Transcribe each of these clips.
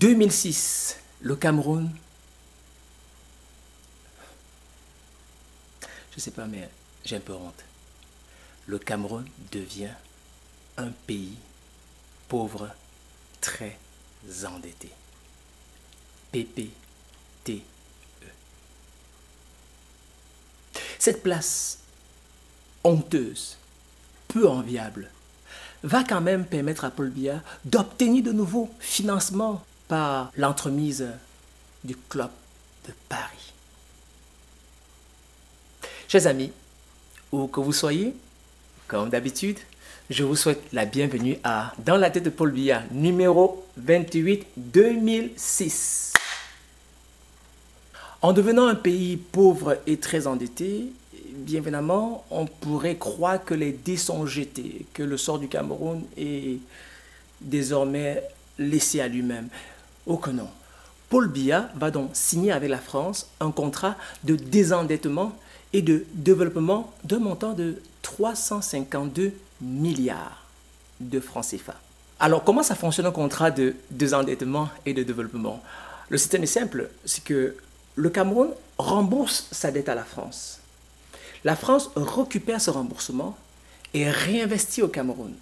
2006, le Cameroun, je ne sais pas, mais j'ai un peu honte. Le Cameroun devient un pays pauvre, très endetté. PPTE. Cette place honteuse, peu enviable, va quand même permettre à Paul Biya d'obtenir de nouveaux financements par l'entremise du Club de Paris. Chers amis, où que vous soyez, comme d'habitude, je vous souhaite la bienvenue à Dans la tête de Paul Biya, numéro 28 2006. En devenant un pays pauvre et très endetté, bien évidemment, on pourrait croire que les dés sont jetés, que le sort du Cameroun est désormais laissé à lui-même. Oh que non. Paul Biya va donc signer avec la France un contrat de désendettement et de développement d'un montant de 352 milliards de francs CFA. Alors, comment ça fonctionne un contrat de désendettement et de développement? Le système est simple, c'est que le Cameroun rembourse sa dette à la France. La France récupère ce remboursement et réinvestit au Cameroun.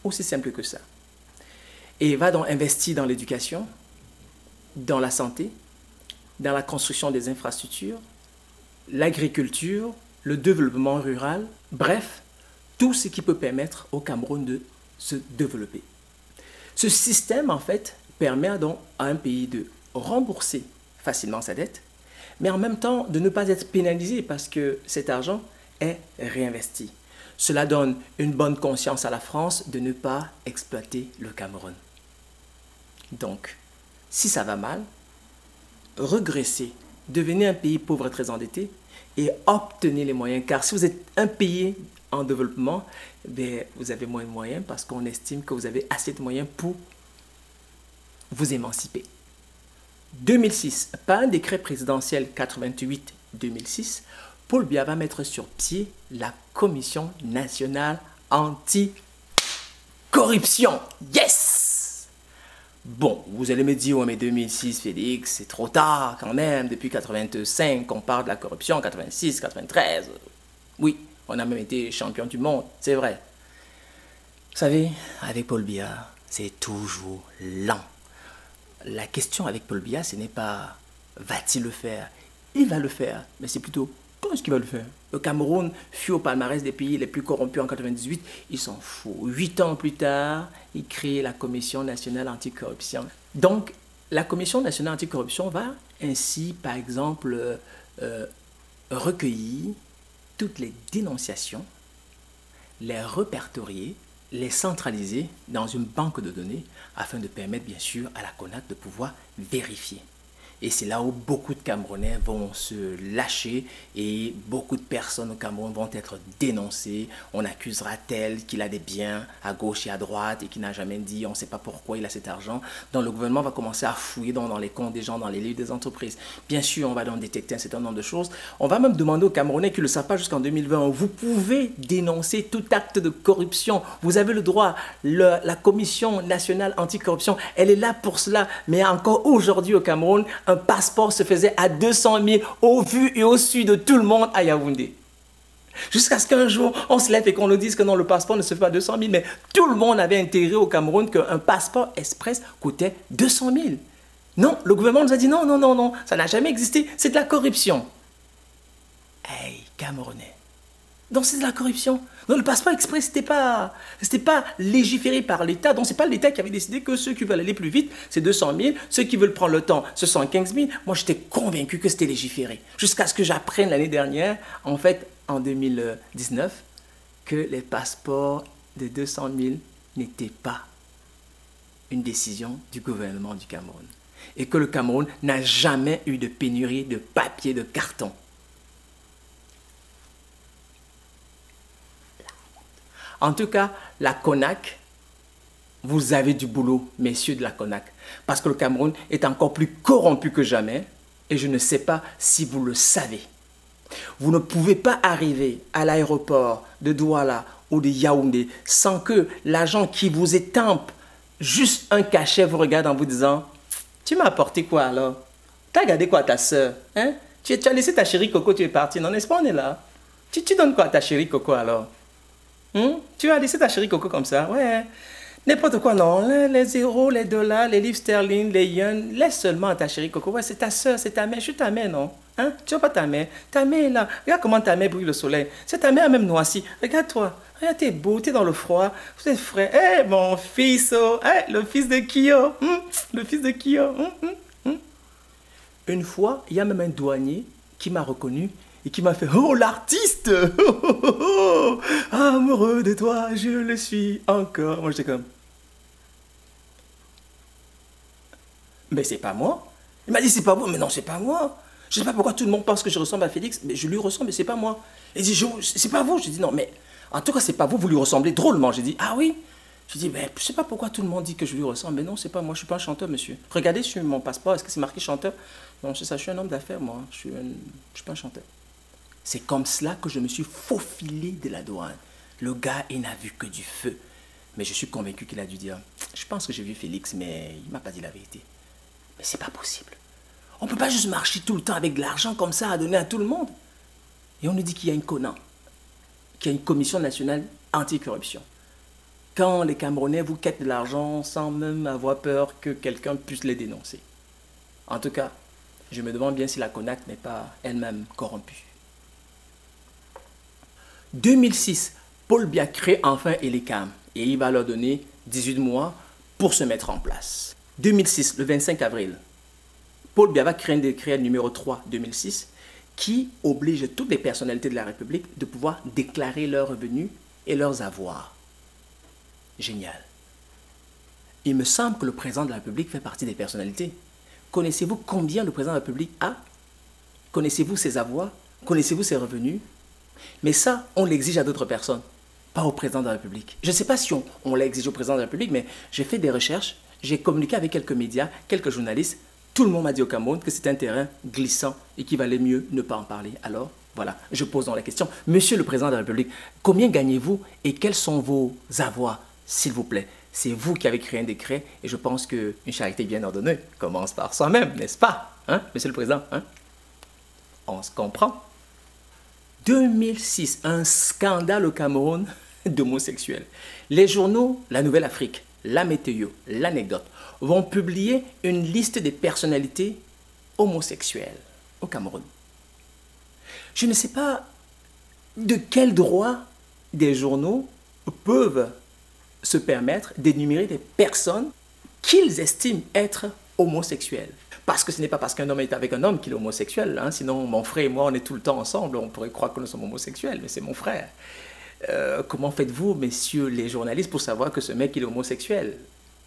Aussi simple que ça. Et va donc investir dans l'éducation, dans la santé, dans la construction des infrastructures, l'agriculture, le développement rural, bref, tout ce qui peut permettre au Cameroun de se développer. Ce système, en fait, permet donc à un pays de rembourser facilement sa dette, mais en même temps de ne pas être pénalisé parce que cet argent est réinvesti. Cela donne une bonne conscience à la France de ne pas exploiter le Cameroun. Donc, si ça va mal, regressez, devenez un pays pauvre et très endetté et obtenez les moyens. Car si vous êtes un pays en développement, bien, vous avez moins de moyens parce qu'on estime que vous avez assez de moyens pour vous émanciper. 2006, par un décret présidentiel 88-2006, Paul Biya va mettre sur pied la Commission nationale anti-corruption. Yes! Bon, vous allez me dire, ouais, mais 2006, Félix, c'est trop tard quand même. Depuis 85, on parle de la corruption, 86, 93. Oui, on a même été champion du monde, c'est vrai. Vous savez, avec Paul Biya, c'est toujours lent. La question avec Paul Biya, ce n'est pas va-t-il le faire? Il va le faire, mais c'est plutôt quand est-ce qu'il va le faire? Le Cameroun fut au palmarès des pays les plus corrompus en 98, il s'en fout. 8 ans plus tard, il crée la Commission nationale anticorruption. Donc, la Commission nationale anticorruption va ainsi, par exemple, recueillir toutes les dénonciations, les répertorier, les centraliser dans une banque de données afin de permettre bien sûr à la CONAC de pouvoir vérifier. Et c'est là où beaucoup de Camerounais vont se lâcher et beaucoup de personnes au Cameroun vont être dénoncées. On accusera tel qu'il a des biens à gauche et à droite et qu'il n'a jamais dit, on ne sait pas pourquoi il a cet argent. Donc le gouvernement va commencer à fouiller dans les comptes des gens, dans les livres des entreprises. Bien sûr, on va donc détecter un certain nombre de choses. On va même demander aux Camerounais qui ne le savent pas jusqu'en 2020, vous pouvez dénoncer tout acte de corruption. Vous avez le droit. La Commission nationale anticorruption, elle est là pour cela. Mais encore aujourd'hui au Cameroun, un passeport se faisait à 200 000 au vu et au su de tout le monde à Yaoundé. Jusqu'à ce qu'un jour, on se lève et qu'on nous dise que non, le passeport ne se fait pas à 200 000. Mais tout le monde avait intégré au Cameroun qu'un passeport express coûtait 200 000. Non, le gouvernement nous a dit non, non, non, non, ça n'a jamais existé, c'est de la corruption. Hey, Camerounais. Donc c'est de la corruption. Donc le passeport express, c'était pas légiféré par l'État. Donc c'est pas l'État qui avait décidé que ceux qui veulent aller plus vite, c'est 200 000. Ceux qui veulent prendre le temps, ce sont 15 000. Moi, j'étais convaincu que c'était légiféré. Jusqu'à ce que j'apprenne l'année dernière, en fait, en 2019, que les passeports de 200 000 n'étaient pas une décision du gouvernement du Cameroun. Et que le Cameroun n'a jamais eu de pénurie de papier, de carton. En tout cas, la CONAC, vous avez du boulot, messieurs de la CONAC, parce que le Cameroun est encore plus corrompu que jamais, et je ne sais pas si vous le savez. Vous ne pouvez pas arriver à l'aéroport de Douala ou de Yaoundé sans que l'agent qui vous étampe juste un cachet vous regarde en vous disant, tu m'as apporté quoi alors? T'as gardé quoi à ta soeur? Hein? Tu as laissé ta chérie Coco, tu es parti. Non, n'est-ce pas, on est là. Tu donnes quoi à ta chérie Coco alors? Tu as laissé ta chérie Coco comme ça? Ouais. N'importe quoi, non. Les euros, les dollars, les livres sterling, les yens, laisse seulement à ta chérie Coco. Ouais, c'est ta soeur, c'est ta mère. Je suis ta mère, non? Hein? Tu vois pas ta mère? Ta mère est là. Regarde comment ta mère brille le soleil. C'est ta mère même noircie. Regarde-toi. Regarde, t'es beau, t'es dans le froid. Vous êtes frais. Eh, mon fils, oh. Le fils de Kyo. Le fils de Kyo. Une fois, il y a même un douanier qui m'a reconnu et qui m'a fait « Oh, l'artiste amoureux de toi, je le suis encore. » Moi, j'étais comme « Mais c'est pas moi. » Il m'a dit « C'est pas vous. » Mais non, c'est pas moi. Je sais pas pourquoi tout le monde pense que je ressemble à Félix, mais je lui ressemble, mais c'est pas moi. Il dit « C'est pas vous. » J'ai dit « Non, mais en tout cas, c'est pas vous, vous lui ressemblez drôlement. » J'ai dit « Ah oui ?» J'ai dit, mais je sais pas pourquoi tout le monde dit que je lui ressemble. Mais non, c'est pas moi, je suis pas un chanteur, monsieur. Regardez sur mon passeport, est-ce que c'est marqué chanteur? Non, c'est ça, je suis un homme d'affaires, moi. Je suis pas un chanteur. C'est comme cela que je me suis faufilé de la douane. Le gars, il n'a vu que du feu. Mais je suis convaincu qu'il a dû dire, je pense que j'ai vu Félix, mais il m'a pas dit la vérité. Mais c'est pas possible. On peut pas juste marcher tout le temps avec de l'argent comme ça à donner à tout le monde. Et on nous dit qu'il y a une CONAN, qu'il y a une commission nationale anticorruption. Quand les Camerounais vous quittent de l'argent sans même avoir peur que quelqu'un puisse les dénoncer. En tout cas, je me demande bien si la CONAC n'est pas elle-même corrompue. 2006, Paul Biya crée enfin Elecam et il va leur donner 18 mois pour se mettre en place. 2006, le 25 avril, Paul Biya va créer un décret numéro 3 2006 qui oblige toutes les personnalités de la République de pouvoir déclarer leurs revenus et leurs avoirs. Génial. Il me semble que le président de la République fait partie des personnalités. Connaissez-vous combien le président de la République a? Connaissez-vous ses avoirs? Connaissez-vous ses revenus? Mais ça, on l'exige à d'autres personnes, pas au président de la République. Je ne sais pas si on l'exige au président de la République, mais j'ai fait des recherches, j'ai communiqué avec quelques médias, quelques journalistes. Tout le monde m'a dit au Cameroun que c'est un terrain glissant et qu'il valait mieux ne pas en parler. Alors, voilà, je pose donc la question. Monsieur le président de la République, combien gagnez-vous et quels sont vos avoirs? S'il vous plaît, c'est vous qui avez créé un décret et je pense qu'une charité bien ordonnée commence par soi-même, n'est-ce pas, hein, monsieur le président, hein? On se comprend. 2006, un scandale au Cameroun d'homosexuels. Les journaux, La Nouvelle Afrique, La Météo, L'Anecdote, vont publier une liste des personnalités homosexuelles au Cameroun. Je ne sais pas de quel droit des journaux peuvent se permettre d'énumérer des personnes qu'ils estiment être homosexuels. Parce que ce n'est pas parce qu'un homme est avec un homme qu'il est homosexuel. Hein. Sinon, mon frère et moi, on est tout le temps ensemble. On pourrait croire que nous sommes homosexuels, mais c'est mon frère. Comment faites-vous, messieurs les journalistes, pour savoir que ce mec il est homosexuel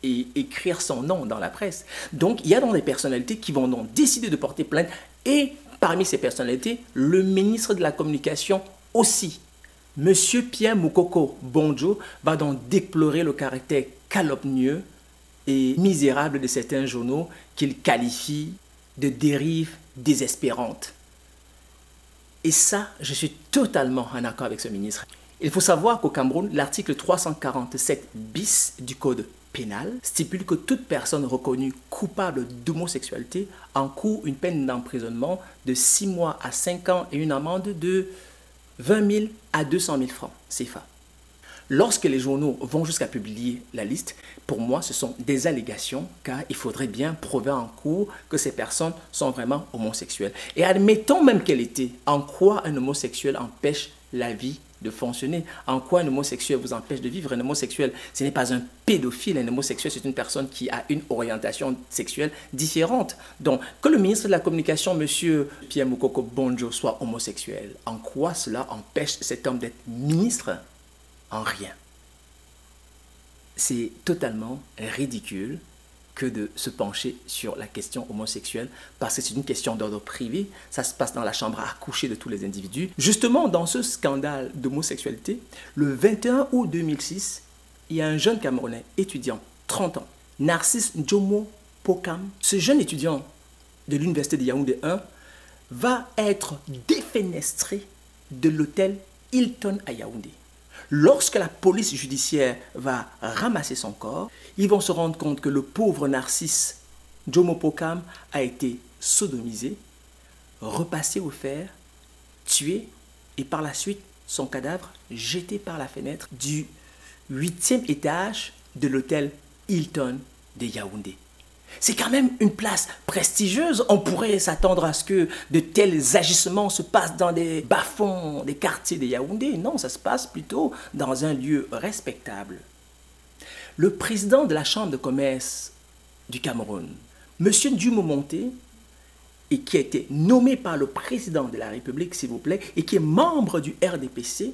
et écrire son nom dans la presse? Donc, il y a donc des personnalités qui vont donc décider de porter plainte. Et parmi ces personnalités, le ministre de la Communication aussi. Monsieur Pierre Moukoko Bonjo va donc déplorer le caractère calomnieux et misérable de certains journaux qu'il qualifie de dérives désespérantes. Et ça, je suis totalement en accord avec ce ministre. Il faut savoir qu'au Cameroun, l'article 347 bis du Code pénal stipule que toute personne reconnue coupable d'homosexualité encourt une peine d'emprisonnement de 6 mois à 5 ans et une amende de 20 000 à 200 000 francs CFA. Lorsque les journaux vont jusqu'à publier la liste, pour moi, ce sont des allégations, car il faudrait bien prouver en cours que ces personnes sont vraiment homosexuelles. Et admettons même qu'elle était, en quoi un homosexuel empêche la vie de fonctionner? En quoi un homosexuel vous empêche de vivre? Un homosexuel, ce n'est pas un pédophile. Un homosexuel, c'est une personne qui a une orientation sexuelle différente. Donc, que le ministre de la Communication, M. Pierre Moukoko Bonjo, soit homosexuel, en quoi cela empêche cet homme d'être ministre? En rien. C'est totalement ridicule que de se pencher sur la question homosexuelle parce que c'est une question d'ordre privé, ça se passe dans la chambre à coucher de tous les individus. Justement, dans ce scandale d'homosexualité, le 21 août 2006, il y a un jeune Camerounais étudiant, 30 ans, Narcisse Njomo Pokam. Ce jeune étudiant de l'université de Yaoundé 1 va être défenestré de l'hôtel Hilton à Yaoundé. Lorsque la police judiciaire va ramasser son corps, ils vont se rendre compte que le pauvre Narcisse Jomo Pokam a été sodomisé, repassé au fer, tué et par la suite son cadavre jeté par la fenêtre du 8e étage de l'hôtel Hilton de Yaoundé. C'est quand même une place prestigieuse. On pourrait s'attendre à ce que de tels agissements se passent dans des bas-fonds des quartiers de Yaoundé. Non, ça se passe plutôt dans un lieu respectable. Le président de la Chambre de commerce du Cameroun, M. Dumo Monté, et qui a été nommé par le président de la République, s'il vous plaît, et qui est membre du RDPC,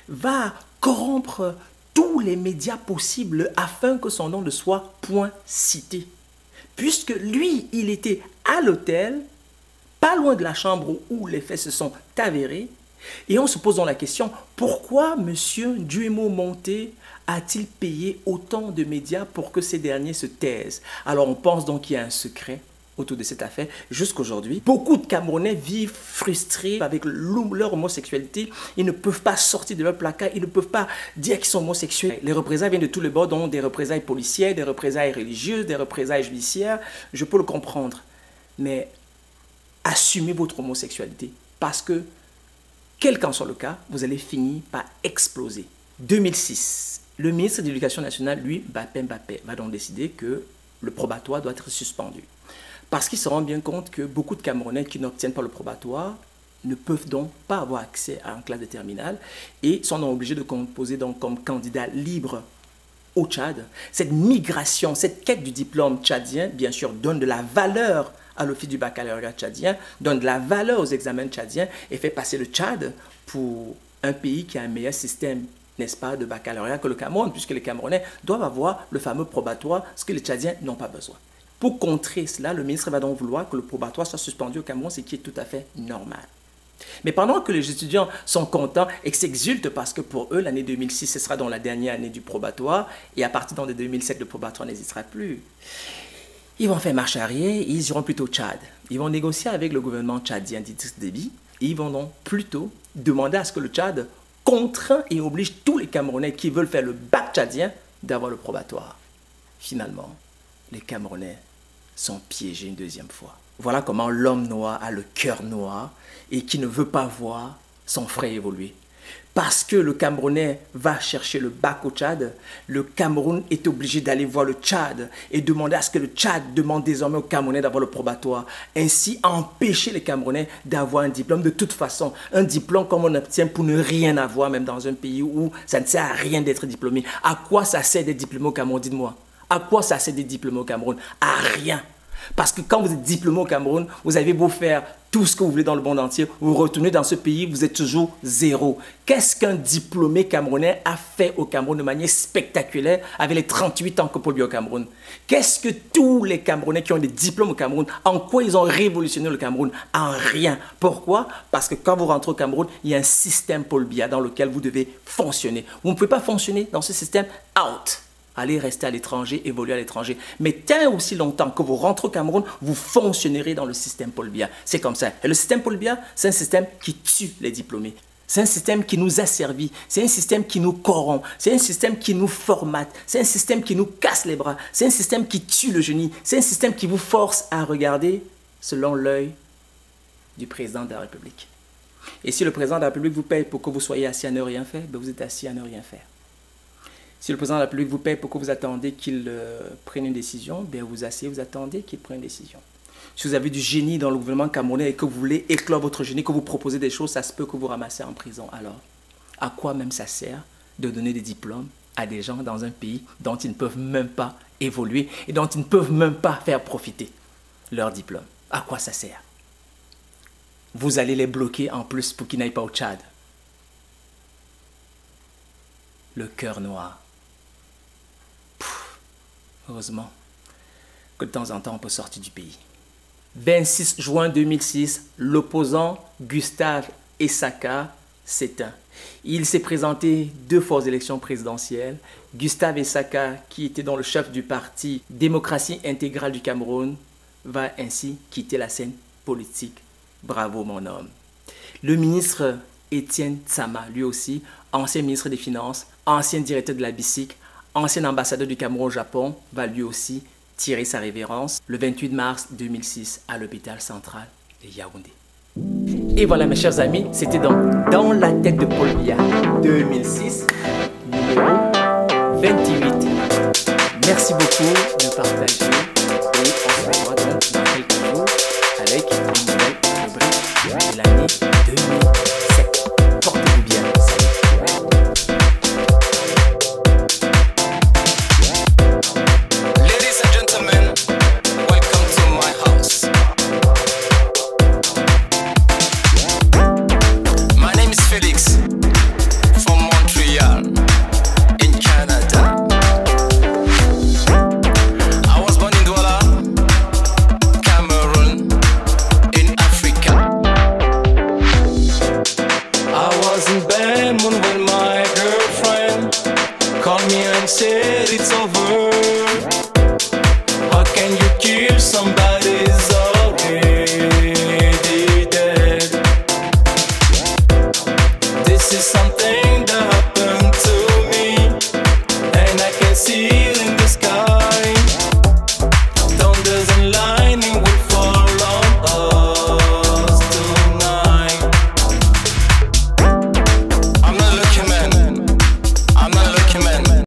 va corrompre tous les médias possibles afin que son nom ne soit point cité. Puisque lui, il était à l'hôtel, pas loin de la chambre où les faits se sont avérés, et on se pose donc la question, pourquoi M. Dumo Monté a-t-il payé autant de médias pour que ces derniers se taisent? Alors on pense donc qu'il y a un secret autour de cette affaire. Jusqu'aujourd'hui, beaucoup de Camerounais vivent frustrés avec leur homosexualité. Ils ne peuvent pas sortir de leur placard, ils ne peuvent pas dire qu'ils sont homosexuels. Les représailles viennent de tous les bords, donc des représailles policières, des représailles religieuses, des représailles judiciaires. Je peux le comprendre. Mais assumez votre homosexualité parce que, quel qu'en soit le cas, vous allez finir par exploser. 2006, le ministre de l'Éducation nationale, lui, Bapé Mbappé, va donc décider que le probatoire doit être suspendu. Parce qu'il se rend bien compte que beaucoup de Camerounais qui n'obtiennent pas le probatoire ne peuvent donc pas avoir accès à une classe de terminale et sont donc obligés de composer donc comme candidats libres au Tchad. Cette migration, cette quête du diplôme tchadien, bien sûr, donne de la valeur à l'office du baccalauréat tchadien, donne de la valeur aux examens tchadiens et fait passer le Tchad pour un pays qui a un meilleur système, n'est-ce pas, de baccalauréat que le Cameroun, puisque les Camerounais doivent avoir le fameux probatoire, ce que les Tchadiens n'ont pas besoin. Pour contrer cela, le ministre va donc vouloir que le probatoire soit suspendu au Cameroun, ce qui est tout à fait normal. Mais pendant que les étudiants sont contents et s'exultent parce que pour eux, l'année 2006, ce sera dans la dernière année du probatoire, et à partir de 2007, le probatoire n'existera plus. Ils vont faire marche arrière et ils iront plutôt au Tchad. Ils vont négocier avec le gouvernement tchadien d'Idriss Déby et ils vont donc plutôt demander à ce que le Tchad contraint et oblige tous les Camerounais qui veulent faire le bac tchadien d'avoir le probatoire. Finalement, les Camerounais sont piégés une deuxième fois. Voilà comment l'homme noir a le cœur noir et qui ne veut pas voir son frère évoluer. Parce que le Camerounais va chercher le bac au Tchad, le Cameroun est obligé d'aller voir le Tchad et demander à ce que le Tchad demande désormais aux Camerounais d'avoir le probatoire. Ainsi, empêcher les Camerounais d'avoir un diplôme. De toute façon, un diplôme comme on obtient pour ne rien avoir, même dans un pays où ça ne sert à rien d'être diplômé. À quoi ça sert d'être diplômé au Cameroun? Dites-moi. À quoi ça sert d'être diplômé au Cameroun? À rien. Parce que quand vous êtes diplômé au Cameroun, vous avez beau faire tout ce que vous voulez dans le monde entier, vous retournez dans ce pays, vous êtes toujours zéro. Qu'est-ce qu'un diplômé camerounais a fait au Cameroun de manière spectaculaire avec les 38 ans que Paul Biya au Cameroun? Qu'est-ce que tous les Camerounais qui ont des diplômes au Cameroun, en quoi ils ont révolutionné le Cameroun? En rien. Pourquoi? Parce que quand vous rentrez au Cameroun, il y a un système Paul Biya dans lequel vous devez fonctionner. Vous ne pouvez pas fonctionner dans ce système, out. Allez rester à l'étranger, évoluer à l'étranger. Mais tant aussi longtemps que vous rentrez au Cameroun, vous fonctionnerez dans le système Paul Biya. C'est comme ça. Et le système Paul Biya, c'est un système qui tue les diplômés. C'est un système qui nous a servi. C'est un système qui nous corrompt. C'est un système qui nous formate. C'est un système qui nous casse les bras. C'est un système qui tue le génie. C'est un système qui vous force à regarder selon l'œil du président de la République. Et si le président de la République vous paye pour que vous soyez assis à ne rien faire, ben vous êtes assis à ne rien faire. Si le président de la République vous paye pour que vous attendez qu'il prenne une décision, bien vous asseyez, vous attendez qu'il prenne une décision. Si vous avez du génie dans le gouvernement camerounais et que vous voulez éclore votre génie, que vous proposez des choses, ça se peut que vous ramassez en prison. Alors, à quoi même ça sert de donner des diplômes à des gens dans un pays dont ils ne peuvent même pas évoluer et dont ils ne peuvent même pas faire profiter leur diplôme? À quoi ça sert? Vous allez les bloquer en plus pour qu'ils n'aillent pas au Tchad. Le cœur noir. Heureusement que de temps en temps, on peut sortir du pays. 26 juin 2006, l'opposant Gustave Essaka s'éteint. Il s'est présenté 2 fois aux élections présidentielles. Gustave Essaka, qui était dans le chef du parti Démocratie intégrale du Cameroun, va ainsi quitter la scène politique. Bravo mon homme. Le ministre Étienne Tsama, lui aussi, ancien ministre des Finances, ancien directeur de la BICIC, ancien ambassadeur du Cameroun au Japon, va lui aussi tirer sa révérence le 28 mars 2006 à l'hôpital central de Yaoundé. Et voilà mes chers amis, c'était donc Dans la tête de Paul Biya 2006, numéro 28. Merci beaucoup de partager et on se revoit donc dans quelques jours avec une nouvelle rubrique de l'année 2007. Portez-vous bien. Ladies and gentlemen, welcome to my house. My name is Felix from Montreal in Canada. I was born in Douala, Cameroon, in Africa. I was in Belmont when my girlfriend called me and said it's over.